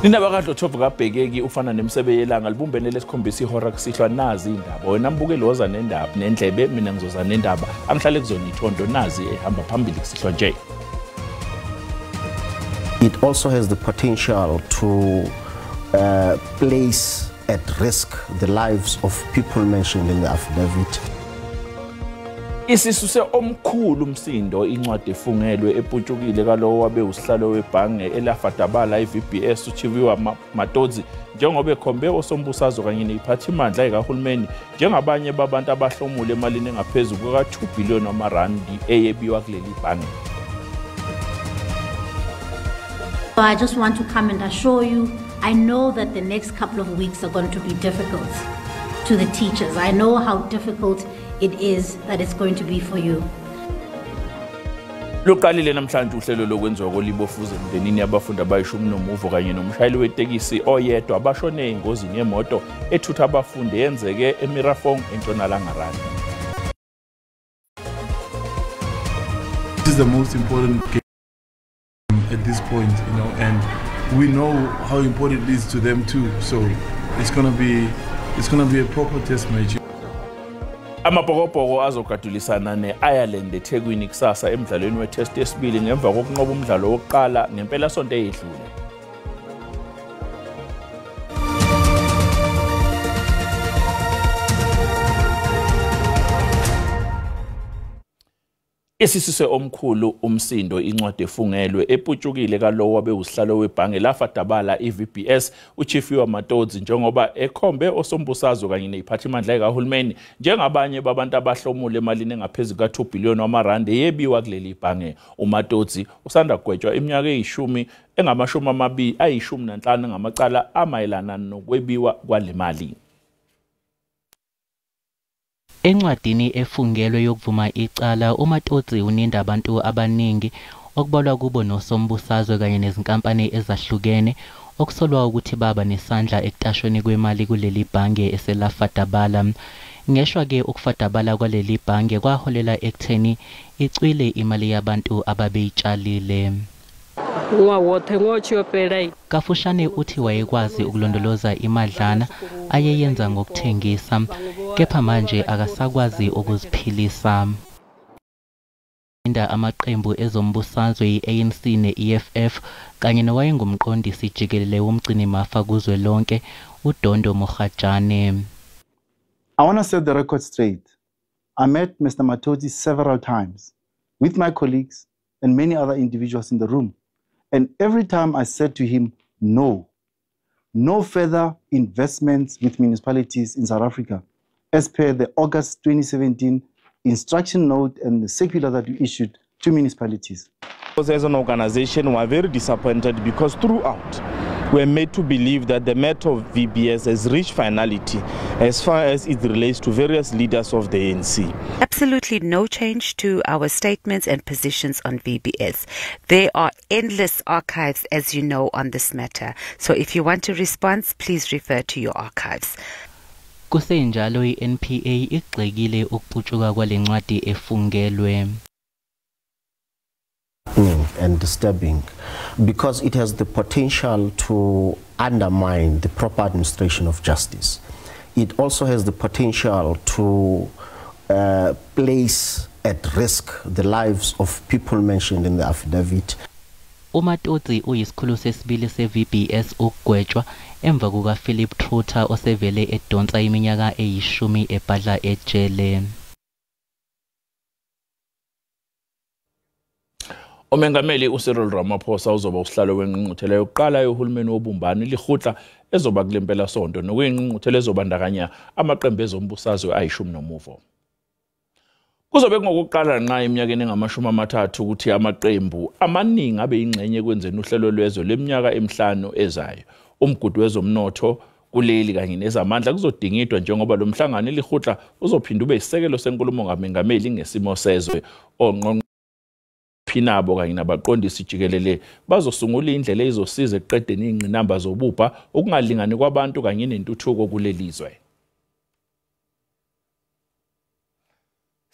Indaba kaDlothovu kaBhekeki ufana nemsebe yelanga libumbene lesikhombisa ihora kusihlwa nazi indaba wena mbukeli woza nendaba nendlebe mina ngizoza nendaba angihlale kuzona ithondo nazi ehamba phambili kusihlwa nje. It also has the potential to place at risk the lives of people mentioned in the affidavit. Isisuse omkhulu umsindo incwadi efungelwe eputshukile kalowo wabe usihlalo webhange elafadabala iVBS uChiviwa Matodzi njengoba ekhombe osombusazwe kanye neziphathimandla ezikahulumeni njengabanye babantu abahlomule emalini engaphezulu kuka2 billion wamarandi eyebiwa kuleli bhange. So I just want to come and assure you, I know that the next couple of weeks are going to be difficult to the teachers. I know how difficult it is that it's going to be for you. Luqalile namhlanje uhlelo lokwenziwa kolibofuze emndenini yabafundi abayishumi nomuvo kanye nomshayeli wetekisi oyedwa abashone engozini yemoto ethutha abafundi yenzeke eMirafong eNtshonalanga Randi. This is the most important game at this point, you know, and we know how important it is to them too. So it's gonna be a proper test match. Amabhokobhoko azogadulisana neIreland eThekwini kusasa emidlalweni wetest yesibili ngemva kokunqoba umdlalo wokuqala ngempela sonto eyedlule. Isisuse omkhulu umsindo incwadi efungelwe eputshukile kalowo wabe usihlalo webhange lafadabala iVBS uChiviwa Matodzi njengoba ekhombe osombusazwe kanye neziphathimandla ezikahulumeni njengabanye babantu abahlomule emalini engaphezulu ka2 billion wamarandi eyebiwa kuleli bhange. uMatodzi usanda kugwetshwa iminyaka eyishumi ngamacala amayelana nokwebiwa kwalemali. Encwadini efungelwe yokuvuma icala uMatodzi uninda abantu abaningi okubalwa kubo nosombusazwe kanye nezinkampani ezahlukene okusolwa ukuthi baba nesandla ekutashweni kwemali kuleli bhange eselafadabala. Ngeshwa ke ukufadabala kwaleli bhange kwaholela ekutheni icwile imali yabantu ababeyitshalile. Kafushane uthi wayekwazi ukulondoloza imadlana ayeyenza ngokuthengisa kepha manje akasakwazi ukuziphilisa. Inda amaqembu ezombusazwe iANC neEFF kanye nowayengumqondisi jikelele womgcini mafa kuzwe lonke uDondo Mogajane. I want to set the record straight. I met Mr. Matodzi several times with my colleagues and many other individuals in the room. And every time I said to him, no further investments with municipalities in South Africa, as per the August 2017 instruction note and the circular that we issued to municipalities. As an organization, we are very disappointed because throughout, we are made to believe that the matter of VBS has reached finality as far as it relates to various leaders of the ANC. Absolutely no change to our statements and positions on VBS. There are endless archives, as you know, on this matter. So if you want a response, please refer to your archives. Kusenjalo iNPA igxekile ukuphucuka kwalencwadi efungelwe. And disturbing because it has the potential to undermine the proper administration of justice. It also has the potential to place at risk the lives of people mentioned in the affidavit. uMatodzi uyisikhulu sesibili seVBS ukugwetshwa emva kuka Philip Truter osevele edonsa iminyaka eyishumi ebhadla ejele. Umengameli uCyril Ramaphosa uzoba usihlalo wengqungquthela yokuqala yohulumeni wobumbano lihutla ezoba kulempela sonto nokuyingqungquthela ezobandakanya amaqembu ezombusazwe ayishumi nomuvo. Kuzobe ngokuqala nqa eminyakeni engamashumi-30 ukuthi amaqembu amaningi abe ingxenye kwenzeni uhlelo lwezwe leminyaka emihlanu ezayo. Umgudu wezomnotho kuleli kanye nezamandla kuzodingidwa njengoba lo mhlangano lihutla uzophinda ube isekelo senkulumo ngamengameli ngesimo sezwe Phinabo kanye nabaqondisi jikelele bazosungula indlela ezosiza eqedeni ingqinamba zobupha okungalingani kwabantu kanye nentuthuko kulelizwe.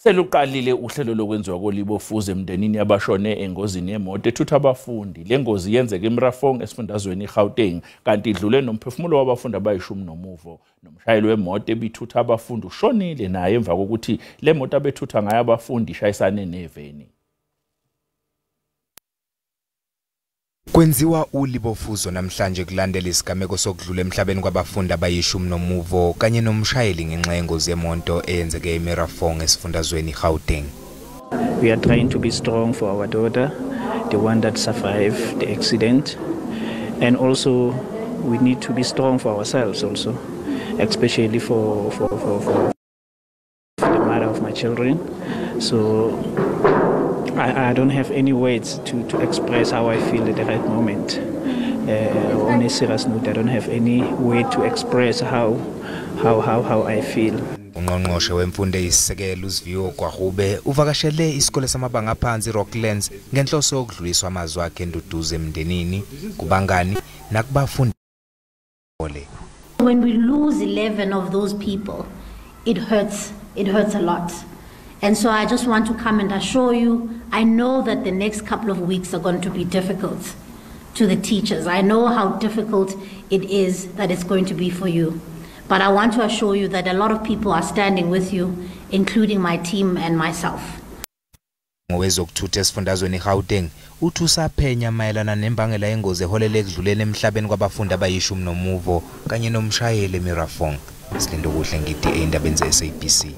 Seluqalile uhlelo lokwenziwa kolibofuze emndenini abashone engozini yemoto ethutha abafundi. Le ngozi yenzeke eMarafong esifundazweni iGauteng kanti idlule nomphefumulo wabafundi abayishumi nomuvo. Nomshayeli wemoto ebithutha abafundi ushonile naye emva kokuthi le moto abethutha ngayo abafundi ishayisane neveni. Kwenziwa ulibofuzo namhlanje kulandela isigameko sokudlula emhlabeni kwabafundi abayishumi nomuvo kanye nomshayeli ngenxa yengozi yemonto eyenzeke eMarafong esifundazweni iGauteng. We are trying to be strong for our daughter, the one that survived the accident, and also we need to be strong for ourselves also, especially for the mother of my children. So I don't have any words to express how I feel at the right moment. On a serious note, I don't have any way to express how I feel. Ungqongqoshe wemfundo eyisisekelo uSiviwe Gwarube uvakashele isikole samabanga aphansi Rocklands ngenhloso yokudluliswa amazwi akhe enduduzo emndenini kubangani nakubafundi. When we lose 11 of those people, it hurts a lot. And so I just want to come and assure you, I know that the next couple of weeks are going to be difficult to the teachers. I know how difficult it is that it's going to be for you. But I want to assure you that a lot of people are standing with you, including my team and myself. Ngowezokuthutha esifundazweni iGauteng uthi usaphenya mayelana nembangela yengozi eholele ekudluleni emhlabeni kwabafundi abayishumi nomuvo kanye nomshayeli eMarafong. Silindo kuhle ngithi endabeni zeSABC.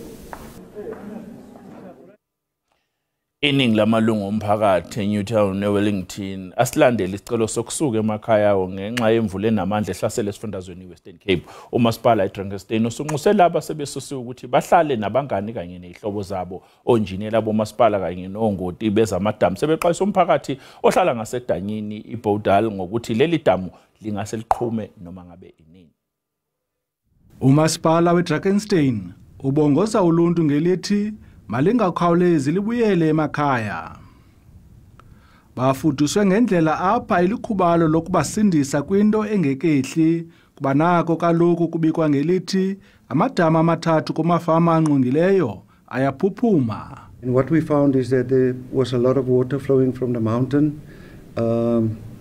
Iningi lamalungu omphakathi eNewtown neWellington asilandele isicelo sokusuka emakhaya awo ngenxa yemvula enamandla ehlasela esifundazweni iWestern Cape. Umasipala eDrakenstein usunxusela abasebesusiwe ukuthi bahlale nabangani kanye nezihlobo zabo. Onjinela bomasipala kanye nongoti bezamadam sebeqayisa umphakathi ohlala ngasedanyini iBoudal ngokuthi leli damu lingase liqhume noma ngabe inini. Umasipala weDrakenstein ubongoza uluntu ngelithi malingakhawulezi libuyele emakhaya. Bafuduswe ngendlela apha ilikhubalo lokubasindisa kwinto engekehli kuba nako kaloku kubikwa ngelithi amadama amathathu kumafama anqungileyo ayaphuphuma. And what we found is that there was a lot of water flowing from the mountain.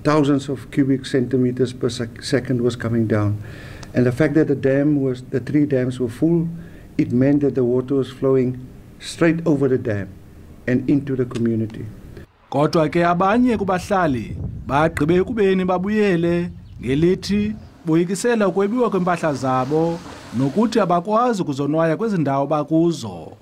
Thousands of cubic centimeters per second was coming down. And the fact that the three dams were full, it meant that the water was flowing straight over the dam and into the community. Kodwa ke abanye kubahlali bagqibe ekubeni babuyele ngelithi boyikisela ukwebiwa kwempahla zabo nokuthi abakwazi ukuzonwaya kwezindawo bakuzo.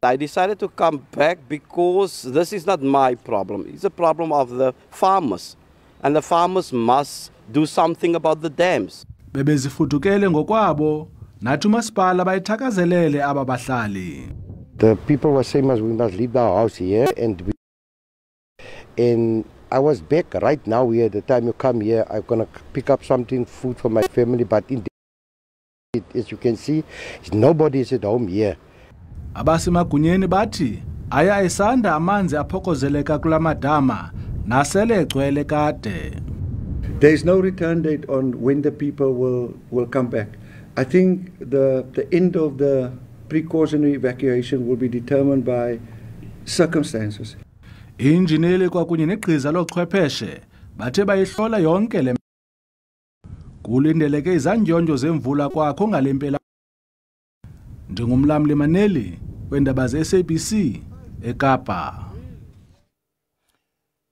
I decided to come back because this is not my problem. It's a problem of the farmers, and the farmers must do something about the dams. Bebezifudukele ngokwabo nathi umasipala bayithakazelele aba bahlali. The people were saying we must leave our house here, and I was back right now here. The time you come here, I'm gonna pick up something, food for my family. But as you can see, nobody is at home here. Abasimagunyeni bathi aya esanda amanzi aphokozeleka kulamadama nasele egcwele kade. There is no return date on when the people will come back. I think the end of the precautionary evacuation will be determined by circumstances. Injineli kwakunye negqiza lochwepheshe bathe bayihlola yonke le kulindeleke izanjonjo zemvula kwakho ngalempela. Njengomlamli Maneli wendaba zeSABC eKapa.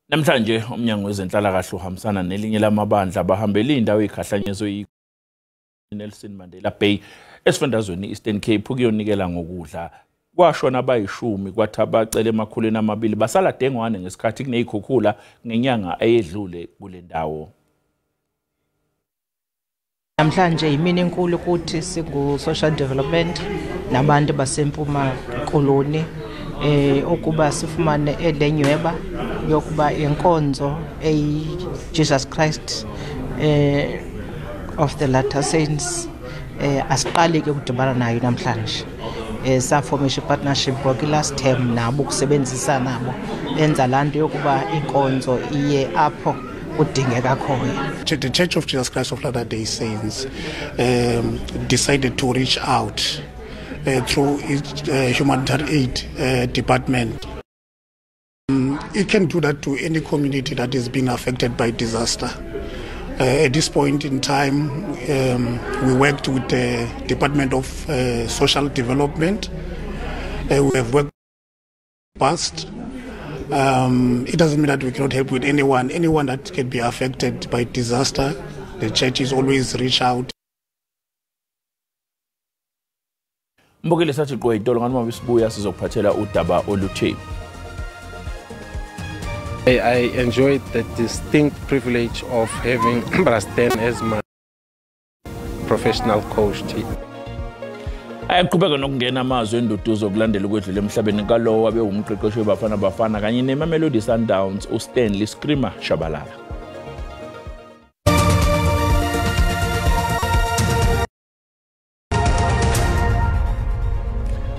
Namhlanje umnyango wezenhlalakahle uhambisana nelinye lamabandla bahambela indawo ezikhahlanyezwe Nelson Mandela Bay esifundazweni Eastern Cape ukuyonikela ngokudla. Kwashona abayishumi kwathi abacele emakhuleni amabili basala dengwane ngesikhathi kunezikhukhula ngenyanga eyedlule kule ndawo. Namhlanje imini enkulu ukuthi singu social development nabantu basempuma koloni okuba sifumane elenyweba yokuba inkonzo Jesus Christ of the Latter Saints asiqali ke ukudibana nayo namhlanje. Saformisha partnership last term nabo kusebenzisa nabo benza lanto yokuba inkonzo iye apho udingeka khona. The Church of Jesus Christ of Latter-day Saints decided to reach out through its humanitarian aid department. It can do that to any community that is being affected by disaster. At this point in time, we worked with the Department of Social Development. We have worked past. It doesn't mean that we cannot help with anyone that can be affected by disaster. The churches always reach out. Mbukile sathi qoyitolo ngani mama isibuya sizokuphathela udaba oluthe. I enjoyed the distinct privilege of having Brasten as my professional coach. Ayaqhubeka nokungena amazwi enduduzo okulandela ukwedlula emhlabeni kalowo wabe umqeqeshi weBafana Bafana kanye neMamelodi Sundowns uStanley Screamer Shabalala.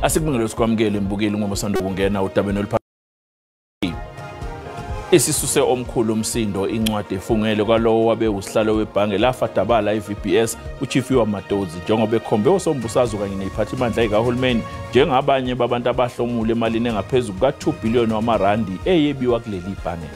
Asikubongela sikwamukele imbukeli ngoba sanda kungena udabeni oluphakathi. Isisuse omkhulu umsindo incwadi efungele kwalowo wabe usihlalo webhange lafadabala iVBS uChief Madozi njengoba ekhombe osombusazo kanye neziphathimandla ezikahulumeni njengabanye babantu abahlomule emalini engaphezulu ka2 billion wamarandi eyebiwa kuleli bhange.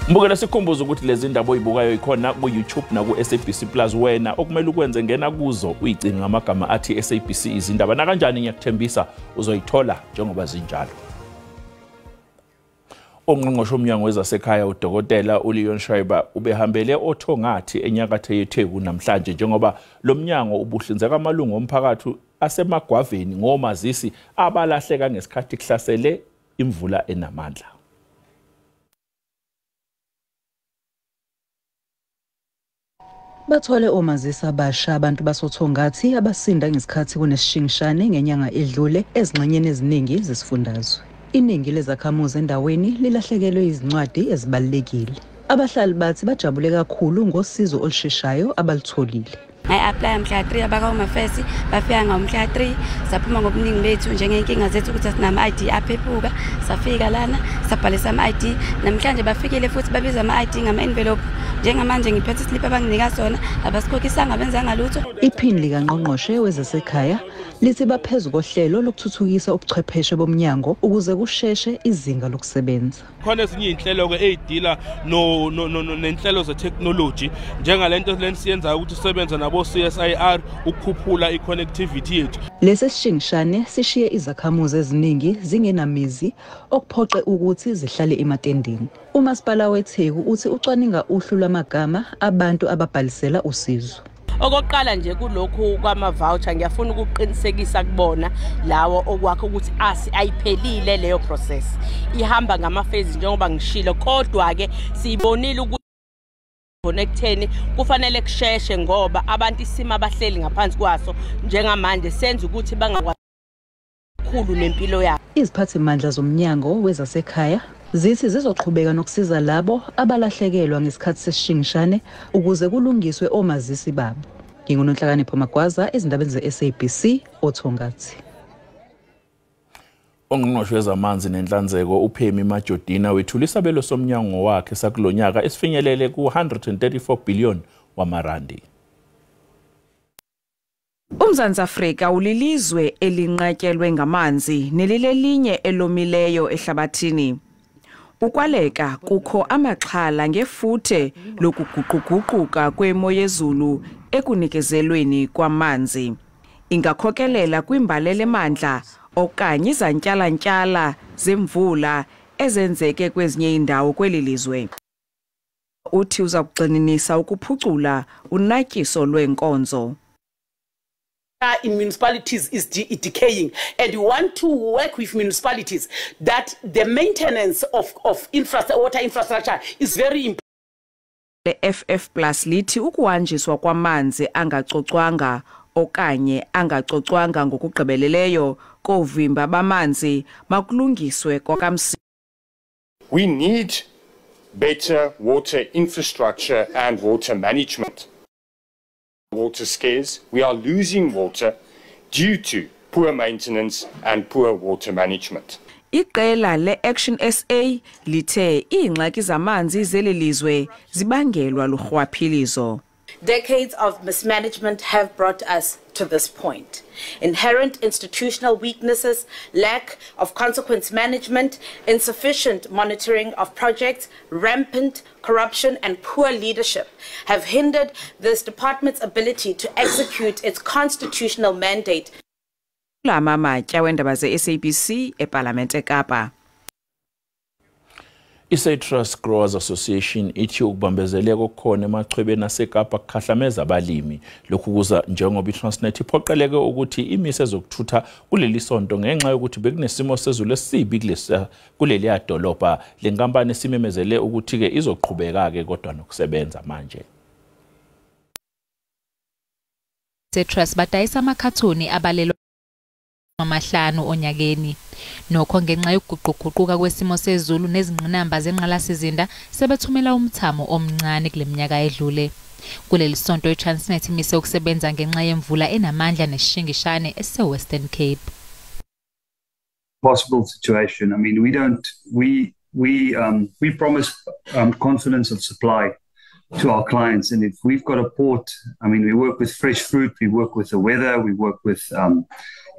Mbukela sikhumbuza ukuthi lezi ndaba oyibukayo ikhona ku YouTube na ku SABC Plus wena okumele ukwenze ngena kuzo uyicinga amagama athi SABC izindaba na kanjani ngiyakuthembisa uzoyithola njengoba zinjalo. Ongqongqoshe omnyango wezasekhaya uDokotela uLeon Schreiber ubehambele oThongathi enyakatho yeTheku namhlanje njengoba lo mnyango ubuhlinzeka amalungu omphakathi asemagwaveni ngomazisi abalahleka ngesikhathi kuhlasele imvula enamandla. Bathole omazisi abasha abantu basoThongathi abasinda ngesikhathi kunesishingishane ngenyanga edlule ezingxenyeni eziningi zesifundazwe. Iningi lezakhamuzi endaweni lilahlekelwe izincwadi ezibalekile. Abahlali bathi bajabule kakhulu ngosizo olusheshayo abalitholile. Apply mhla 3 abaka umafesi bafika ngomhla 3 saphuma ngobuningi bethu njengenkinga zethu ukuthi sinama ID aphephuka safika lana sabhalisa ama ID namhlanje bafikile futhi babiza ama ID ngama envelope njengamanje ngiphethe slip abanginika sona abasikhokhisa benzanga lutho. Iphini lika ngqongqoshe wezasekhaya lithi baphezulu kohlelo lokuthuthukisa ubuchwepheshe bomnyango ukuze kusheshe izinga lokusebenza. Khona ezinye inhlelo ke ezidila nenhlelo ze-technology njengalento lenisiyenza ukuthi sisebenza nabo CSIR ukukhuphula i-connectivity yethu. Lesi sishingishane sishiye izakhamuzi eziningi zingenamizi okuphoqe ukuthi zihlale ematendeni. Umasipala weTheku uthi ucwaninga uhlu lwamagama abantu ababhalisela usizo. Okokuqala nje kulokhu kwama voucher ngiyafuna ukuqinisekisa kubona lawo okwakho ukuthi ayiphelile leyo process ihamba ngama phase njengoba ngishilo kodwa ke siyibonile ukuthi connecteni kufanele kusheshe ngoba abantu isimo abahleli ngaphansi kwaso njengamanje senza ukuthi bangakwazi kakhulu nempilo yabo. Iziphathimandla zomnyango wezasekhaya zithi zizoqhubeka nokusiza labo abalahlekelwa ngesikhathi sesishingishane ukuze kulungiswe omazisi babo. NginguNonhlakanipho Magwaza ezindabeni zeSABC oThongathi. Ongqongqoshe wezamanzi nenhlanzeko uPhemi Majodina wethula isabelo somnyango wakhe sakulonyaka esifinyelele ku134 billion wamarandi. UMzantsi Afrika ulilizwe elinqatyelwe ngamanzi nelilelinye elomileyo ehlabathini. Ukwaleka kukho amaxhala ngefuthe lokuguquguquka kwemo yezulu ekunikezelweni kwamanzi. Ingakhokelela kwimbalela emandla okanye izantyalantyala zemvula ezenzeke kwezinye indawo kweli lizwe. Uthi uzakugxininisa ukuphucula unatyiso lwenkonzo. In municipalities is decaying, and you want to work with municipalities that the maintenance of water infrastructure is very important. Le FF Plus lithi ukuhanjiswa kwamanzi angacocwanga okanye angacocwanga ngokugqibeleleyo kovimba bamanzi makulungiswe kwakamsi. We need better water infrastructure and water management. Water scarce, we are losing water due to poor maintenance and poor water management. Iqela le-Action SA lithe iingxaki zamanzi zelilizwe zibangelwa lurhwaphilizo. Decades of mismanagement have brought us to this point. Inherent institutional weaknesses, lack of consequence management, insufficient monitoring of projects, rampant corruption and poor leadership have hindered this department's ability to execute its constitutional mandate. Mama Kyawenda SABC eParlament eKapa. I-Citrus Growers Association ithi ukubambezeleka okukhona emachwebeni aseKapa kukhahlameza abalimi lokhu kuza njengoba iTransnet iphoqeleke ukuthi imise ezokuthutha kuleli sonto ngenxa yokuthi bekunesimo sezulu esibi kuleli dolobha lenkampani simemezele ukuthi ke izoqhubeka ke kodwa nokusebenza manje. Citrus badayisa amakhathoni abalelwa amahlanu onyakeni nokho ngenxa yokuguquguquka kwesimo sezulu nezingqinamba zenqalasizinda sebethumela umthamo omncane kuleminyaka edlule kuleli sonto iTransnet imise ukusebenza ngenxa yemvula enamandla nesishingishane ese-Western Cape. Possible situation. I mean, we promise confidence of supply to our clients, and if we've got a port, I mean, we work with fresh fruit, we work with the weather, we work with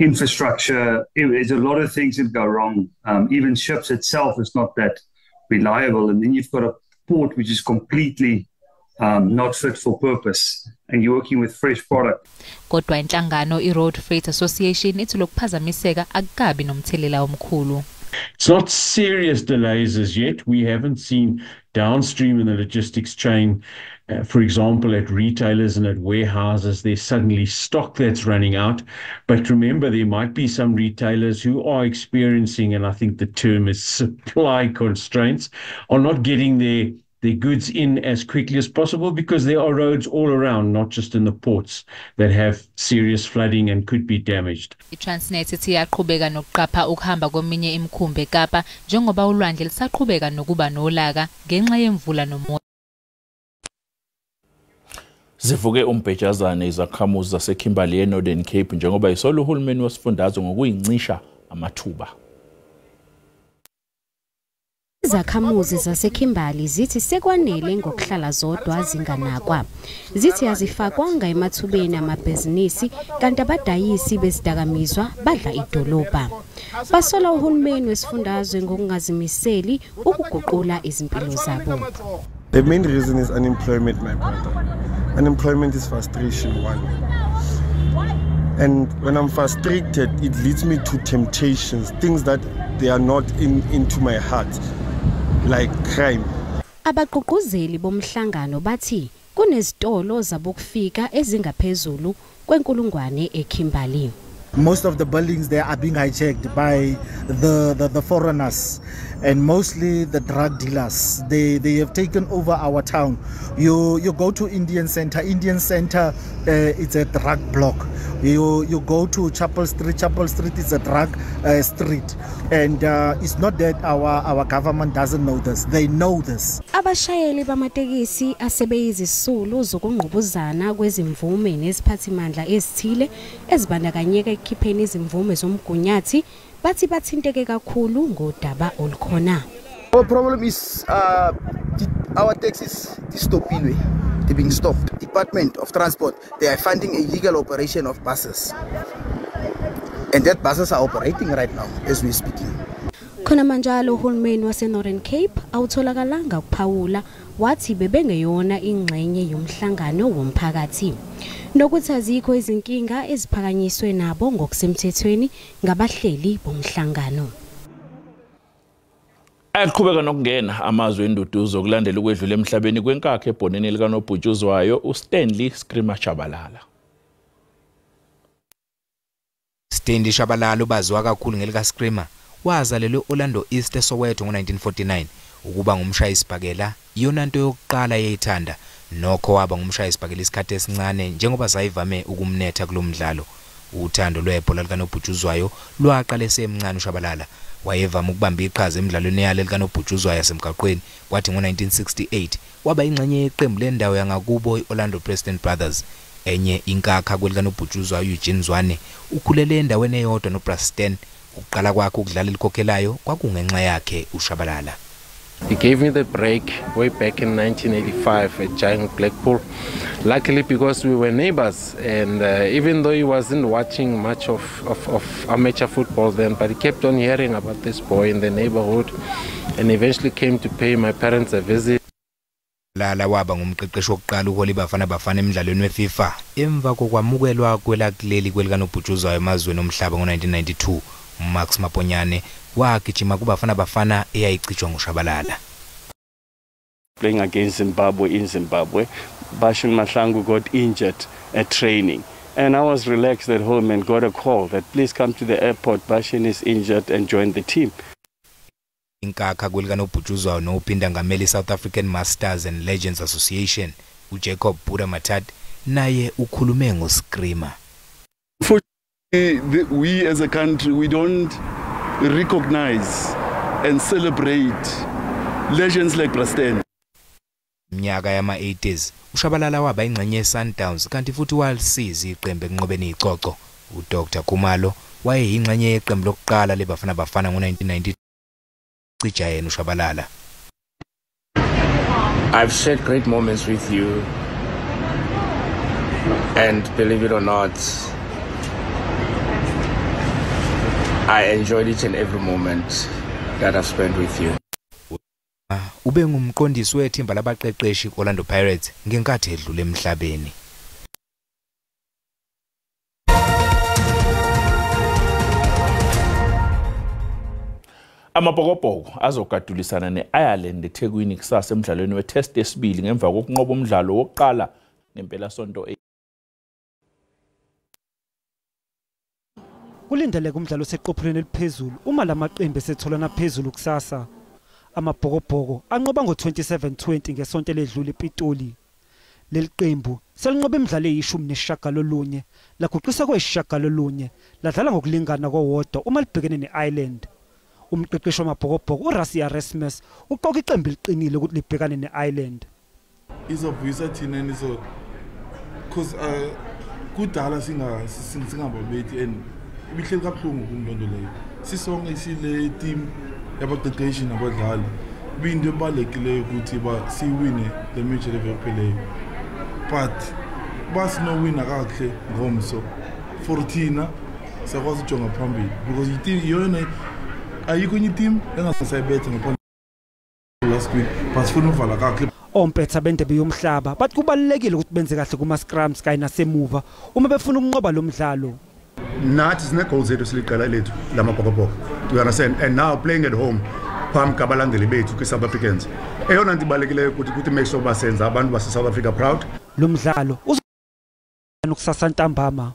infrastructure. There's a lot of things that go wrong. Even ships itself is not that reliable, and then you've got a port which is completely not fit for purpose, and you're working with fresh product. Kodwa inhlangano i-Road Freight Association ithi lokuphazamiseka akukabi nomthelela omkhulu. It's not serious delays as yet. We haven't seen downstream in the logistics chain, for example, at retailers and at warehouses, there's suddenly stock that's running out. But remember, there might be some retailers who are experiencing, and I think the term is supply constraints, are not getting their goods in as quickly as possible because there are roads all around, not just in the ports, that have serious flooding and could be damaged. iTransnet ithi yaqhubeka nokuqapha ukuhamba kweminye imikhumbi eKapa njengoba ulwandle lisaqhubeka nokuba nolaka ngenxa yemvula nomoya. Zivuke umbhejazane izakhamuzi zaseKimberley eNorthern Cape njengoba isolo uhulumeni wesifundazwe ngokuyincisha amathuba. Izakhamuzi zaseKimberley zithi sekwanele ngokuhlala zodwa zinganakwa. Zithi azifakwanga emathubeni amabhizinisi kanti abadayisi bezidakamizwa badla idolobha. Basola uhulumeni wesifundazwe ngokungazimiseli ukuguqula izimpilo zabo. The main reason is unemployment, my brother. Unemployment is frustration, one. And when I'm frustrated, it leads me to temptations, things that they are not into my heart, like crime. Abagqugquzeli bomhlangano bathi kunezitolo zabokufika ezingaphezulu kwenkulungwane eKimberley. Most of the buildings there are being hijacked by the foreigners and mostly the drug dealers. They have taken over our town. You go to Indian Center, it's a drug block. You go to Chapel Street is a drug street. And it's not that our government doesn't know this, they know this. Abashayeli bamatekisi asebeyizisulu zokungqubuzana kwezimvume neziphathimandla ezithile ezibandakanyeka ekhipheni izimvume zomgunyathi bathi bathinteke kakhulu ngodaba olukhona. Our problem is our taxis distopilwe. They're being stopped. Department of Transport, they are funding a illegal operation of buses. And that buses are operating right now as we're speaking. Khona manjalo uhulumeni waseNorthern Cape awutholakalanga ukuphawula wathi bebengeyona ingxenye yomhlangano womphakathi. Nokuthi azikho izinkinga eziphakanyiswe nabo ngokusemthethweni ngabahleli bomhlangano. Aqhubeka nokungena amazwe enduduzo kulandela ukwedlula emhlabeni kwenkakhe ebhoneni likanobhutshuzwayo uStanley Skrima Chabalala. Stanley Chabalala ubaziwa kakhulu ngelika Skrima wazalelwe Orlando East eSoweto ngo1949 ukuba ngumshayisibhakela iyona nto yokuqala eyithanda nokho waba ngumshayisibhakela isikhathi esincane njengoba zayivame ukumnetha kulomdlalo. Uthando lwebhola likanobhutshuzwayo lwaqala esemncane uShabalala wayevama ukubamba iqhaza emidlalweni yale likanobhutshuzwayo yasemgaqweni kwathi ngo1968 waba ingxenye yeqembu lendawo yangakubo iOrlando Preston Brothers. Enye inkakha kwelikanobhutshuzwayo Eugene Zwane ukhulele endaweni eyodwa noPreston. Ukuqala kwakhe ukudlala ilikhokhelayo kwakungenxa yakhe uShabalala. He gave me the break way back in 1985 at Giant Blackpool. Luckily, because we were neighbors, and even though he wasn't watching much of amateur football then, but he kept on hearing about this boy in the neighborhood, and eventually came to pay my parents a visit. Lala waba ngumqeqeshi wokuqala uHoli Bafana Bafana emidlalweni weFIFA emva kokwamukelwa kwelakuleli kwelikanobhutshuzwayo emazweni omhlaba ngo1992. Max Maponyane wagijima kuBafana Bafana eyayicitshwa nguShabalala. Playing against Zimbabwe in Zimbabwe, Bashin Mahlangu got injured at training. And I was relaxed at home and got a call that please come to the airport, Bashin is injured, and join the team. Inkakha kwelikanobhutshuzwayo nophinda ngameli South African Masters and Legends Association, uJacob Buda Matad, naye ukhulume ngoscreamer. We as a country, we don't recognize and celebrate legends like Brasten. Mnyaka yama-80s uShabalala waba ingxenye yeSundowns kanti futhi walisiza iqembu enqobeni icoco. uDr Khumalo wayeyingxenye yeqembu lokuqala leBafana Bafana ngo1990. Cija yena uShabalala. I've shared great moments with you, and believe it or not, I enjoyed each and every moment that I've spent with you. Ube ngumqondisi wethimba labaqeqeshi Orlando Pirates ngenkathi edlule emhlabeni. Amabhokobhoko azogadulisana neIreland eThekwini kusasa emidlalweni weTest yesibili ngemva kokunqoba umdlalo wokuqala nempela sonto. Kulindeleke umdlalo oseqophelweni eliphezulu uma lamaqembu esetholana phezulu kusasa. Amabhokobhoko anqoba ngo27-20 ngesonto ledlule ePitoli. Leli qembu selinqoba imidlalo eyishumi laguqisa kweyishagalolunye ladlala ngokulingana kowodwa uma libhekene neIreland. Umqeqeshi wamabhokobhoko uRassie Erasmus uqoka iqembu liqinile ukuthi libhekane neIreland. Izobuyisa thina nizo cause kudala singababethi and ibihleli kabuhlungu kumlondo leyo. Sisonke sile team yabaqeqeshi nabadlali binto ebalekile ukuthi siwine le match levepheleyo. But basinowina kahle ngomso for thina sakwazi ujonga phambili because ithi yona ayikho enye team engasayibetha ngaphandle last week but sifuna uvala kahle. Ompetha bendebe yomhlaba bathi kubalekile ukuthi benze kahle kuma scrums kanye nasemuva uma befuna ukunqoba lo mdlalo. Nathi sine goals zethu siliqala lethu lamabhokobhoko. Do you understand? And now playing at home phambi kabalandeli bethu kwi-South Africans. Eyona nto ibalulekileyo ukuthi make sure basenza abantu base South Africa proud. Lo mdlalo uzokusasa ntambama.